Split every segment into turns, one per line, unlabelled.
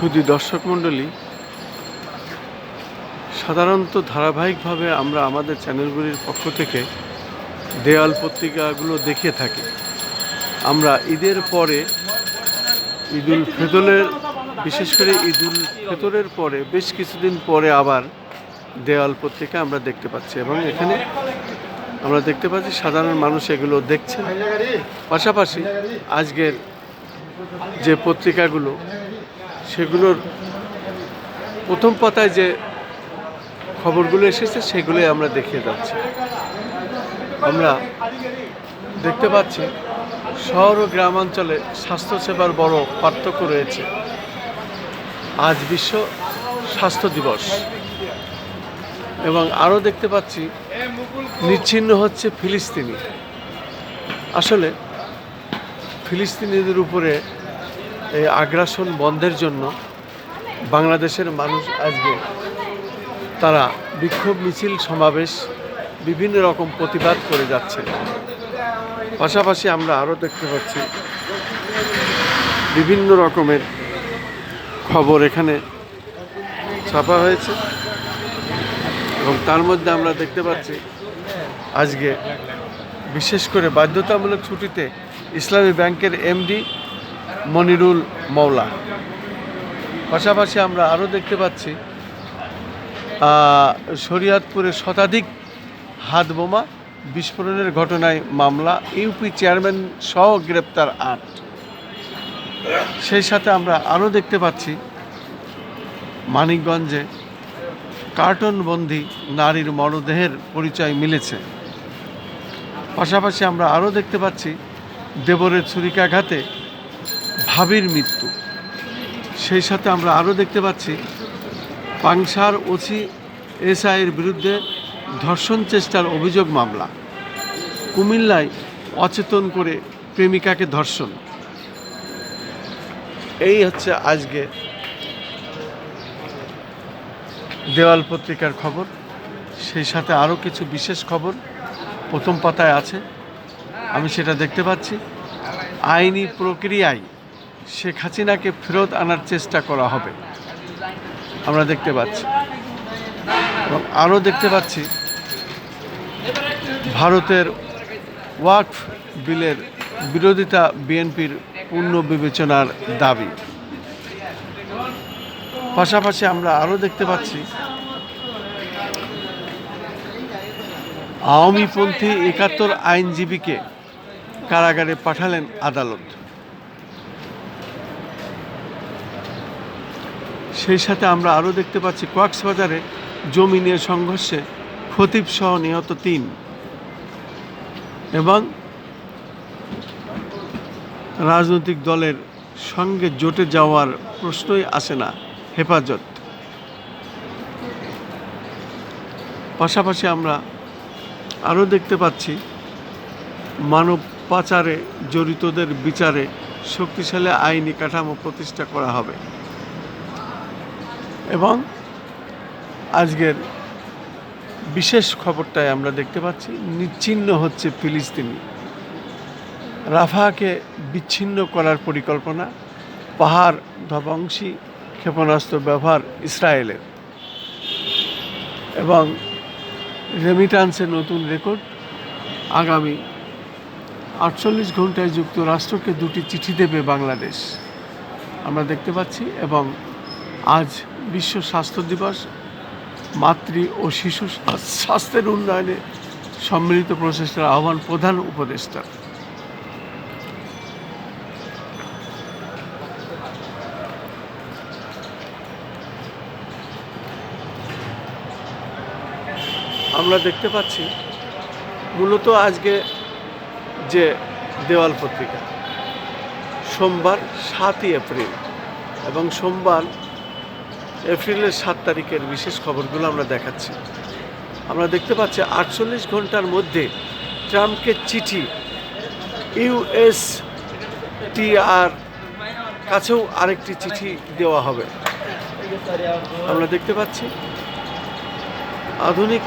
সুধী দর্শক মণ্ডলী, সাধারণত ধারাবাহিকভাবে আমরা আমাদের চ্যানেলগুলির পক্ষ থেকে দেওয়াল পত্রিকাগুলো দেখে থাকি। আমরা ঈদের পরে ঈদুল ফিতরের, বিশেষ করে ঈদুল ফিতরের পরে বেশ কিছুদিন পরে আবার দেওয়াল পত্রিকা আমরা দেখতে পাচ্ছি, এবং এখানে আমরা দেখতে পাচ্ছি সাধারণ মানুষ এগুলো দেখছেন। পাশাপাশি আজকের যে পত্রিকাগুলো, সেগুলোর প্রথম পাতায় যে খবরগুলো এসেছে সেগুলোই আমরা দেখিয়ে যাচ্ছি। আমরা দেখতে পাচ্ছি শহর ও গ্রামাঞ্চলে স্বাস্থ্যসেবার বড় পার্থক্য রয়েছে। আজ বিশ্ব স্বাস্থ্য দিবস, এবং আরও দেখতে পাচ্ছি নিচ্ছিন্ন হচ্ছে ফিলিস্তিনি। আসলে ফিলিস্তিনিদের উপরে এই আগ্রাসন বন্ধের জন্য বাংলাদেশের মানুষ আজকে তারা বিক্ষোভ মিছিল, সমাবেশ, বিভিন্ন রকম প্রতিবাদ করে যাচ্ছে। পাশাপাশি আমরা আরও দেখতে পাচ্ছি বিভিন্ন রকমের খবর এখানে ছাপা হয়েছে, এবং তার মধ্যে আমরা দেখতে পাচ্ছি আজকে বিশেষ করে বাধ্যতামূলক ছুটিতে ইসলামী ব্যাংকের এমডি মনিরুল মওলা। পাশাপাশি আমরা আরও দেখতে পাচ্ছি শরীয়তপুরে শতাধিক হাত বোমা বিস্ফোরণের ঘটনায় মামলা, ইউপি চেয়ারম্যান সহ গ্রেপ্তার ৮। সেই সাথে আমরা আরও দেখতে পাচ্ছি মানিকগঞ্জে কার্টনবন্দি নারীর মরদেহের পরিচয় মিলেছে। পাশাপাশি আমরা আরও দেখতে পাচ্ছি দেবরের ছুরিকাঘাতে ভাবির মৃত্যু। সেই সাথে আমরা আরও দেখতে পাচ্ছি পাংশার ওসি এসআইয়ের বিরুদ্ধে ধর্ষণ চেষ্টার অভিযোগ মামলা। কুমিল্লায় অচেতন করে প্রেমিকাকে ধর্ষণ। এই হচ্ছে আজকে দেওয়াল পত্রিকার খবর। সেই সাথে আরও কিছু বিশেষ খবর প্রথম পাতায় আছে, আমি সেটা দেখতে পাচ্ছি। আইনি প্রক্রিয়ায় শেখ হাসিনাকে ফেরত আনার চেষ্টা করা হবে, আমরা দেখতে পাচ্ছি। এবং আরও দেখতে পাচ্ছি ভারতের ওয়াকফ বিলের বিরোধিতা, বিএনপির পুনর্বিবেচনার দাবি। পাশাপাশি আমরা আরও দেখতে পাচ্ছি আওয়ামীপন্থী ৭১ আইনজীবীকে কারাগারে পাঠালেন আদালত। সেই সাথে আমরা আরও দেখতে পাচ্ছি কক্সবাজারে জমি নিয়ে সংঘর্ষে খতিব সহ নিহত ৩, এবং রাজনৈতিক দলের সঙ্গে জোটে যাওয়ার প্রশ্নই আসে না হেফাজত। পাশাপাশি আমরা আরও দেখতে পাচ্ছি মানব পাচারে জড়িতদের বিচারে শক্তিশালী আইনি কাঠামো প্রতিষ্ঠা করা হবে। এবং আজকের বিশেষ খবরটায় আমরা দেখতে পাচ্ছি নিচ্ছিন্ন হচ্ছে ফিলিস্তিনি। রাফাকে বিচ্ছিন্ন করার পরিকল্পনা, পাহাড় ধ্বংসী ক্ষেপণাস্ত্র ব্যবহার ইসরায়েলের, এবং রেমিটান্সের নতুন রেকর্ড। আগামী ৪৮ ঘন্টায় যুক্তরাষ্ট্রকে ২টি চিঠি দেবে বাংলাদেশ, আমরা দেখতে পাচ্ছি। এবং আজ বিশ্ব স্বাস্থ্য দিবস, মাতৃ ও শিশু স্বাস্থ্যের উন্নয়নে সম্মিলিত প্রচেষ্টার আহ্বান প্রধান উপদেষ্টার। আমরা দেখতে পাচ্ছি মূলত আজকে যে দেওয়াল পত্রিকা, সোমবার ৭ই এপ্রিল, এবং সোমবার এপ্রিলের ৭ তারিখের বিশেষ খবরগুলো আমরা দেখাচ্ছি। আমরা দেখতে পাচ্ছি ৪৮ ঘন্টার মধ্যে ট্রাম্পকে চিঠি, ইউএসটিআর কাছেও আরেকটি চিঠি দেওয়া হবে। আমরা দেখতে পাচ্ছি আধুনিক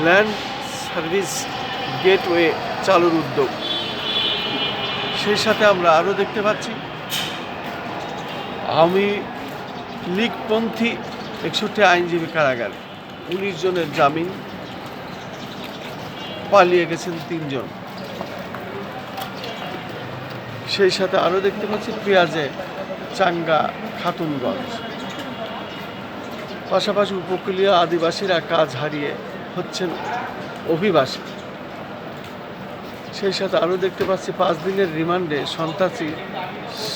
ল্যান্ড সার্ভিস গেটওয়ে চালুর উদ্যোগ। সেই সাথে আমরা আরও দেখতে পাচ্ছি আওয়ামী লীগপন্থী 61 আইনজীবী কারাগারে, 19 জনের জামিন, পালিয়ে গেছেন 3 জন। সেই সাথে আরও দেখতে পাচ্ছি পেঁয়াজে চাঙ্গা খাতুনগঞ্জ। পাশাপাশি উপকূলীয় আদিবাসীরা কাজ হারিয়ে হচ্ছেন অভিবাসী। সেই সাথে আরও দেখতে পাচ্ছি 5 দিনের রিমান্ডে সন্ত্রাসী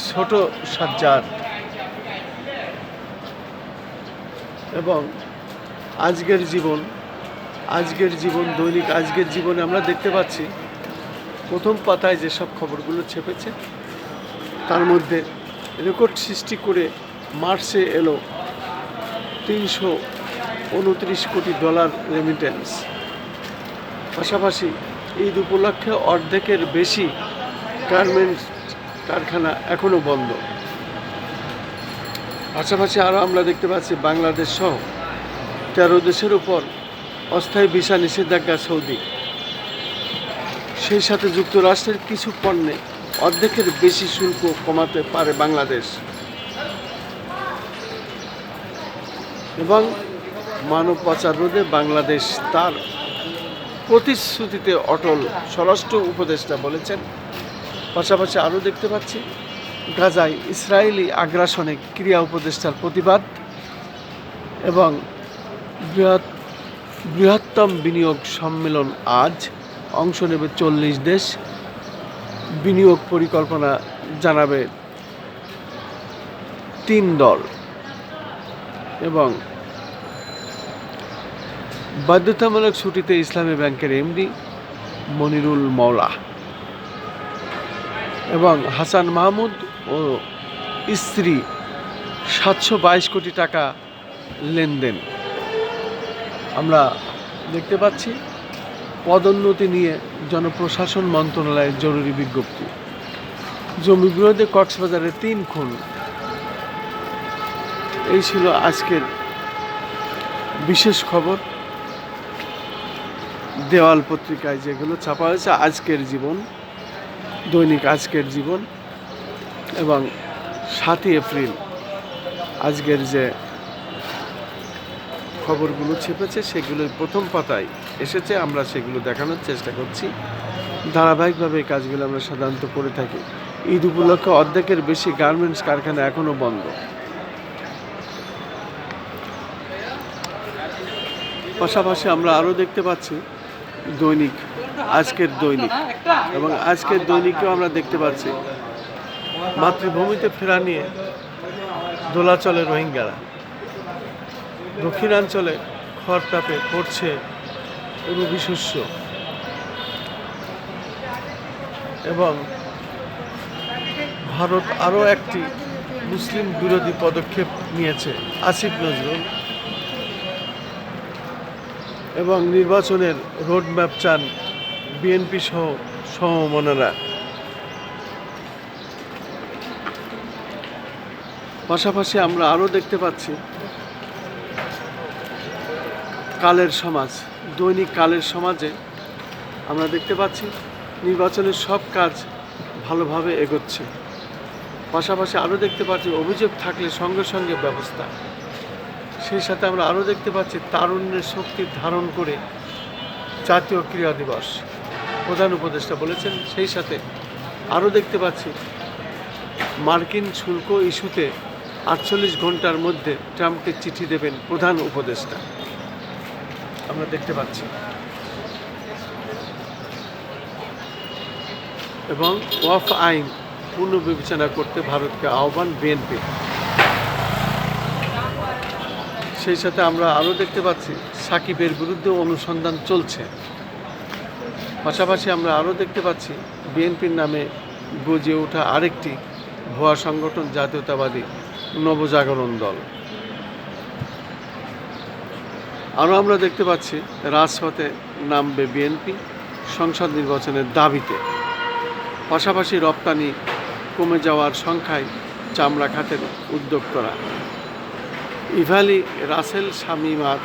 ছোট সাজ্জাদ। এবং আজকের জীবন দৈনিক আজকের জীবনে আমরা দেখতে পাচ্ছি প্রথম পাতায় যেসব খবরগুলো ছেপেছে তার মধ্যে রেকর্ড সৃষ্টি করে মার্চে এলো $329 কোটি রেমিটেন্স। পাশাপাশি ঈদ উপলক্ষে অর্ধেকের বেশি গার্মেন্টস কারখানা এখনও বন্ধ। পাশাপাশি আরও আমরা দেখতে পাচ্ছি বাংলাদেশ সহ 13 দেশের উপর অস্থায়ী ভিসা নিষেধাজ্ঞা সৌদি। সেই সাথে যুক্তরাষ্ট্রের কিছু পণ্যে অর্ধেকের বেশি শুল্ক কমাতে পারে বাংলাদেশ। এবং মানব পাচার রোধে বাংলাদেশ তার প্রতিশ্রুতিতে অটল, স্বরাষ্ট্র উপদেষ্টা বলেছেন। পাশাপাশি আরও দেখতে পাচ্ছি গাজায় ইসরায়েলি আগ্রাসনে ক্রিয়া উপদেষ্টার প্রতিবাদ। এবং বৃহত্তম বিনিয়োগ সম্মেলন আজ, অংশ নেবে 40 দেশ, বিনিয়োগ পরিকল্পনা জানাবে 3 দল। এবং বাধ্যতামূলক ছুটিতে ইসলামী ব্যাংকের এমডি মনিরুল মওলা। এবং হাসান মাহমুদ ও স্ত্রী 722 কোটি টাকা লেনদেন। আমরা দেখতে পাচ্ছি পদোন্নতি নিয়ে জনপ্রশাসন মন্ত্রণালয়ের জরুরি বিজ্ঞপ্তি। জমি বিরোধে কক্সবাজারে 3 খুন। এই ছিল আজকের বিশেষ খবর দেওয়াল পত্রিকায় যেগুলো ছাপা হয়েছে। আজকের জীবন, দৈনিক আজকের জীবন এবং 7 এপ্রিল আজকের যে খবরগুলো ছেপেছে সেগুলোর প্রথম পাতায় এসেছে। আমরা সেগুলো দেখানোর চেষ্টা করছি। ধারাবাহিকভাবে এই কাজগুলো আমরা সাধারণত করে থাকি। ঈদ উপলক্ষে অর্ধেকের বেশি গার্মেন্টস কারখানা এখনও বন্ধ। পাশাপাশি আমরা আরও দেখতে পাচ্ছি দৈনিক আজকের দৈনিক, এবং আজকের দৈনিকেও আমরা দেখতে পাচ্ছি মাতৃভূমিতে ফেরা নিয়ে দোলাচলে রোহিঙ্গারা। দক্ষিণাঞ্চলে খড়তাপে পড়ছে রবি শস্য। এবং ভারত আরও একটি মুসলিম বিরোধী পদক্ষেপ নিয়েছে, আসিফ নজরুল। এবং নির্বাচনের রোডম্যাপ চান বিএনপি সহ সমমনেরা। পাশাপাশি আমরা আরও দেখতে পাচ্ছি কালের সমাজ, দৈনিক কালের সমাজে আমরা দেখতে পাচ্ছি নির্বাচনের সব কাজ ভালোভাবে এগোচ্ছে। পাশাপাশি আরও দেখতে পাচ্ছি অভিযোগ থাকলে সঙ্গে সঙ্গে ব্যবস্থা। সেই সাথে আমরা আরও দেখতে পাচ্ছি তারুণ্যের শক্তি ধারণ করে জাতীয় ক্রীড়া দিবস, প্রধান উপদেষ্টা বলেছেন। সেই সাথে আরও দেখতে পাচ্ছি মার্কিন শুল্ক ইস্যুতে 48 ঘন্টার মধ্যে ট্রাম্পকে চিঠি দেবেন প্রধান উপদেষ্টা, আমরা দেখতে পাচ্ছি। এবং ওয়াকফ আইন পুনর্বিবেচনা করতে ভারতকে আহ্বান বিএনপি। সেই সাথে আমরা আরও দেখতে পাচ্ছি সাকিবের বিরুদ্ধে অনুসন্ধান চলছে। পাশাপাশি আমরা আরও দেখতে পাচ্ছি বিএনপির নামে গজে ওঠা আরেকটি ভুয়া সংগঠন জাতীয়তাবাদী নবজাগরণ দল। আরও আমরা দেখতে পাচ্ছি রাজপথে নামবে বিএনপি সংসদ নির্বাচনের দাবিতে। পাশাপাশি রপ্তানি কমে যাওয়ার সংখ্যায় চামড়া খাতের উদ্যোক্তারা। ইভালি রাসেল শামীমার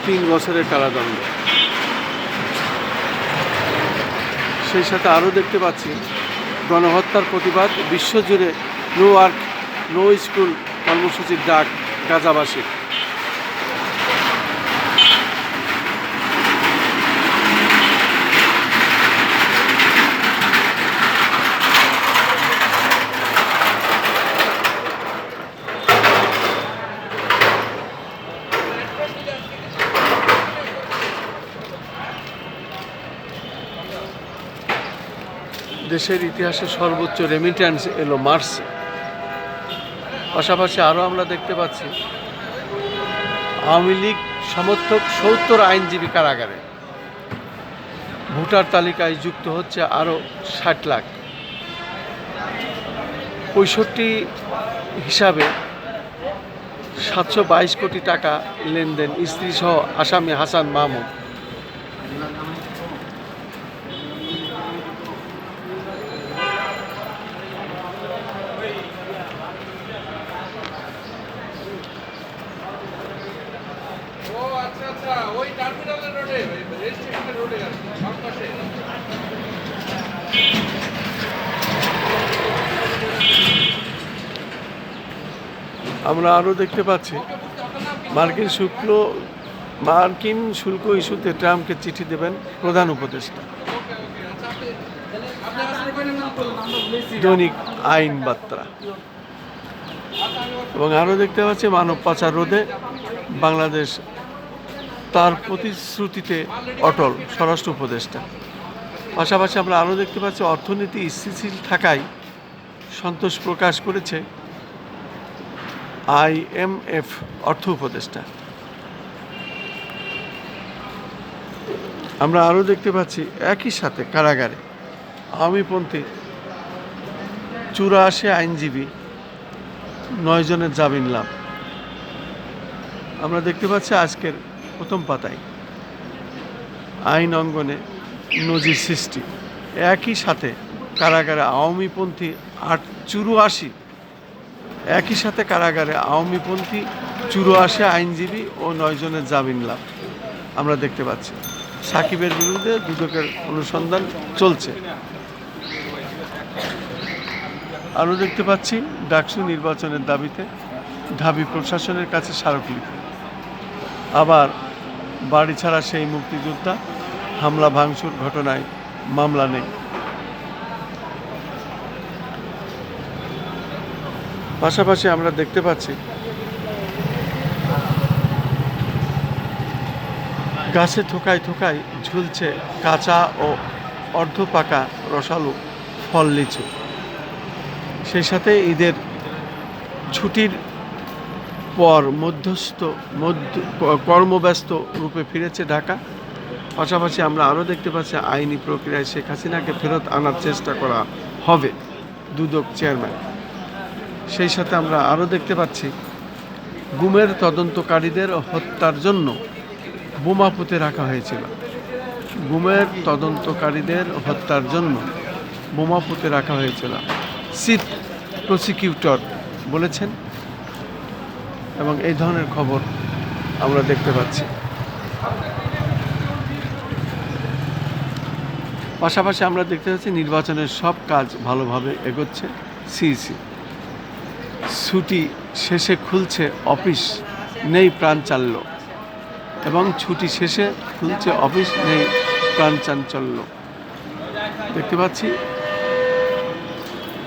3 বছরের কারাদণ্ড। সেই সাথে আরও দেখতে পাচ্ছি গণহত্যার প্রতিবাদ, বিশ্বজুড়ে নো ওয়ার্ক নো স্কুল কর্মসূচির ডাক গাজাবাসীর। দেশের ইতিহাসে সর্বোচ্চ রেমিট্যান্স এলো মার্চে। পাশাপাশি আরও আমরা দেখতে পাচ্ছি আওয়ামী লীগ সমর্থক ৭০ আইনজীবী কারাগারে। ভোটার তালিকায় যুক্ত হচ্ছে আরও ৬০ লাখ। ৬৫ হিসাবে ৭২২ কোটি টাকা লেনদেন স্ত্রীসহ আসামি হাসান মাহমুদ। আমরা আরও দেখতে পাচ্ছি মার্কিন শুল্ক ইস্যুতে ট্রাম্পকে চিঠি দেবেন প্রধান উপদেষ্টা। দৈনিক আইন বার্তা। এবং আরও দেখতে পাচ্ছি মানব পাচার রোধে বাংলাদেশ তার প্রতিশ্রুতিতে অটল, স্বরাষ্ট্র উপদেষ্টা। পাশাপাশি আমরা আরও দেখতে পাচ্ছি অর্থনীতি স্থিতিশীল থাকায় সন্তোষ প্রকাশ করেছে IMF অর্থ উপদেষ্টা। আমরা আরও দেখতে পাচ্ছি একই সাথে কারাগারে আওয়ামীপন্থী ৮৪ আইনজীবী ৯ জনের জামিন লাভ। আমরা দেখতে পাচ্ছি আজকের প্রথম পাতায় আইন অঙ্গনে নজির সৃষ্টি। একই সাথে কারাগারে আওয়ামীপন্থী ৮৪, একই সাথে কারাগারে আওয়ামীপন্থী ৮৪ আইনজীবী ও ৯ জনের জামিন লাভ আমরা দেখতে পাচ্ছি। সাকিবের বিরুদ্ধে দুদকের অনুসন্ধান চলছে। আরও দেখতে পাচ্ছি ডাকসু নির্বাচনের দাবিতে ঢাবি প্রশাসনের কাছে স্মারকলিপি। আবার বাড়ি ছাড়া সেই মুক্তিযোদ্ধা, হামলা ভাঙচুর ঘটনায় মামলা নেই। পাশাপাশি আমরা দেখতে পাচ্ছি গাছে থোকায় থোকায় ঝুলছে কাঁচা ও অর্ধপাকা রসালো ফল লিচু। সেই সাথে ঈদের ছুটির পর কর্মব্যস্ত রূপে ফিরেছে ঢাকা। পাশাপাশি আমরা আরও দেখতে পাচ্ছি আইনি প্রক্রিয়ায় শেখ হাসিনাকে ফেরত আনার চেষ্টা করা হবে দুদক চেয়ারম্যান। সেই সাথে আমরা আরও দেখতে পাচ্ছি গুমের তদন্তকারীদের হত্যার জন্য বোমা পুঁতে রাখা হয়েছিল। গুমের তদন্তকারীদের হত্যার জন্য বোমা পুঁতে রাখা হয়েছিল, চিফ প্রসিকিউটর বলেছেন। এবং এই ধরনের খবর আমরা দেখতে পাচ্ছি। পাশাপাশি আমরা দেখতে পাচ্ছি নির্বাচনের সব কাজ ভালোভাবে এগোচ্ছে। সিইসি ছুটি শেষে খুলছে অফিস, নেই প্রাণচাঞ্চল্য। এবং ছুটি শেষে খুলছে অফিস, নেই প্রাণচাঞ্চল্য। দেখতে পাচ্ছি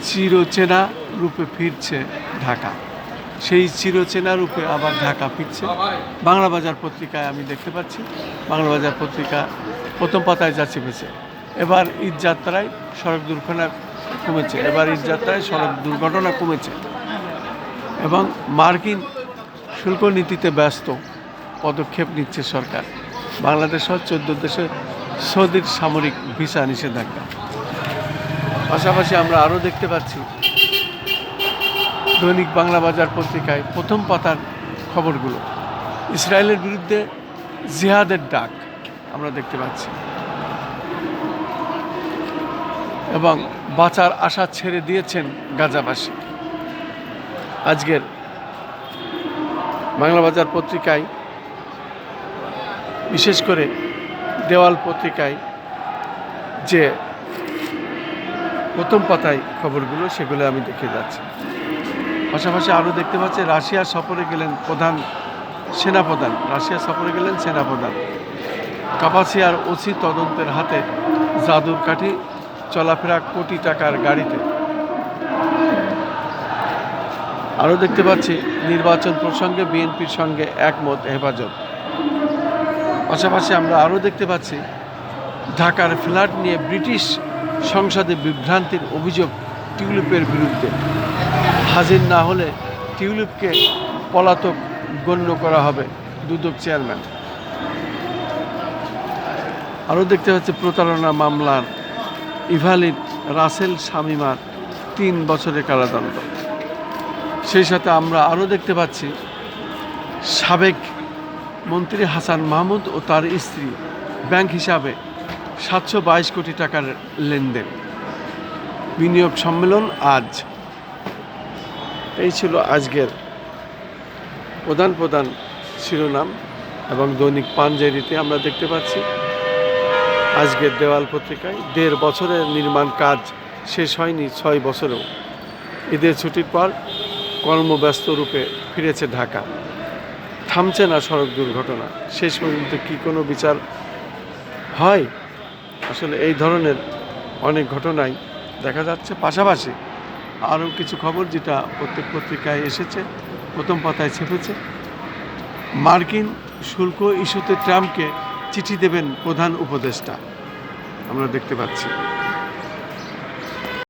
চিরচেনা রূপে ফিরছে ঢাকা। সেই চিরচেনা রূপে আবার ঢাকা ফিরছে। বাংলা বাজার পত্রিকায় আমি দেখতে পাচ্ছি, বাংলা বাজার পত্রিকা প্রথম পাতায় যা চেপেছে, এবার ঈদযাত্রায় সড়ক দুর্ঘটনা কমেছে, সড়ক দুর্ঘটনা কমেছে। এবং মার্কিন শুল্ক নীতিতে ব্যস্ত পদক্ষেপ নিচ্ছে সরকার। বাংলাদেশ সহ 14 দেশে সৌদির সামরিক ভিসা নিষেধাজ্ঞা। পাশাপাশি আমরা আরও দেখতে পাচ্ছি দৈনিক বাংলা বাজার পত্রিকায় প্রথম পাতার খবরগুলো ইসরায়েলের বিরুদ্ধে জিহাদের ডাক আমরা দেখতে পাচ্ছি। এবং বাঁচার আশা ছেড়ে দিয়েছেন গাজাবাসী। আজকের বাংলা বাজার পত্রিকায়, বিশেষ করে দেওয়াল পত্রিকায় যে প্রথম পাতায় খবরগুলো, সেগুলো আমি দেখে যাচ্ছি। পাশাপাশি আরও দেখতে পাচ্ছি রাশিয়া সফরে গেলেন সেনাপ্রধান, রাশিয়া সফরে গেলেন সেনাপ্রধান। কাপাসিয়ার ওসি তদন্তের হাতে জাদুর কাঠি, চলাফেরা কোটি টাকার গাড়িতে। আরও দেখতে পাচ্ছি নির্বাচন প্রসঙ্গে বিএনপির সঙ্গে একমত হেফাজত। পাশাপাশি আমরা আরও দেখতে পাচ্ছি ঢাকার ফ্ল্যাট নিয়ে ব্রিটিশ সংসদে বিভ্রান্তির অভিযোগ টিউলিপের বিরুদ্ধে। হাজির না হলে টিউলিপকে পলাতক গণ্য করা হবে, দুদক চেয়ারম্যান। আরও দেখতে পাচ্ছি প্রতারণা মামলার ইভালিন রাসেল শামীমার 3 বছরের কারাদণ্ড। সেই সাথে আমরা আরও দেখতে পাচ্ছি সাবেক মন্ত্রী হাসান মাহমুদ ও তার স্ত্রী ব্যাংক হিসাবে 722 কোটি টাকার লেনদেন। বিনিয়োগ সম্মেলন আজ। এই ছিল আজকের প্রধান শিরোনাম এবং দৈনিক পাঞ্জেরিতে আমরা দেখতে পাচ্ছি আজকের দেওয়াল পত্রিকায় 1.5 বছরের নির্মাণ কাজ শেষ হয়নি 6 বছরেও। ঈদের ছুটির পর কর্মব্যস্ত রূপে ফিরেছে ঢাকা। থামছে না সড়ক দুর্ঘটনা। শেষ পর্যন্ত কি কোনো বিচার হয়? আসলে এই ধরনের অনেক ঘটনাই দেখা যাচ্ছে। পাশাপাশি আরও কিছু খবর যেটা প্রত্যেক পত্রিকায় এসেছে, প্রথম পাতায় ছেপেছে। মার্কিন শুল্ক ইস্যুতে ট্রাম্পকে চিঠি দেবেন প্রধান উপদেষ্টা, আমরা দেখতে পাচ্ছি।